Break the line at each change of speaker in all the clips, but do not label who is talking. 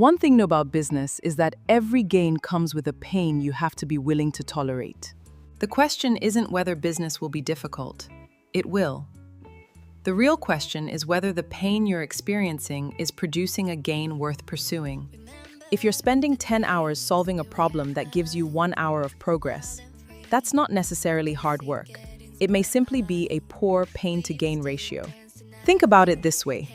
One thing to know about business is that every gain comes with a pain you have to be willing to tolerate. The question isn't whether business will be difficult. It will. The real question is whether the pain you're experiencing is producing a gain worth pursuing. If you're spending 10 hours solving a problem that gives you 1 hour of progress, that's not necessarily hard work. It may simply be a poor pain-to-gain ratio. Think about it this way.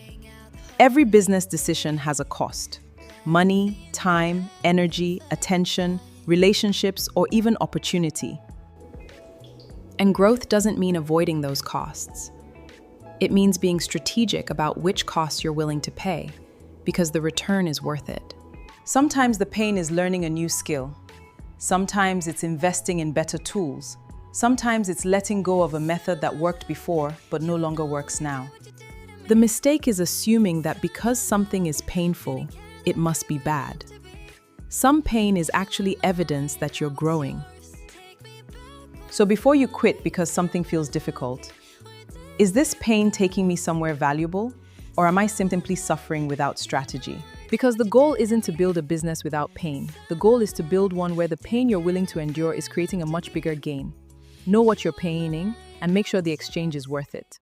Every business decision has a cost. Money, time, energy, attention, relationships, or even opportunity. And growth doesn't mean avoiding those costs. It means being strategic about which costs you're willing to pay, because the return is worth it. Sometimes the pain is learning a new skill. Sometimes it's investing in better tools. Sometimes it's letting go of a method that worked before but no longer works now. The mistake is assuming that because something is painful, it must be bad. Some pain is actually evidence that you're growing. So before you quit because something feels difficult, is this pain taking me somewhere valuable, or am I simply suffering without strategy? Because the goal isn't to build a business without pain. The goal is to build one where the pain you're willing to endure is creating a much bigger gain. Know what you're paying and make sure the exchange is worth it.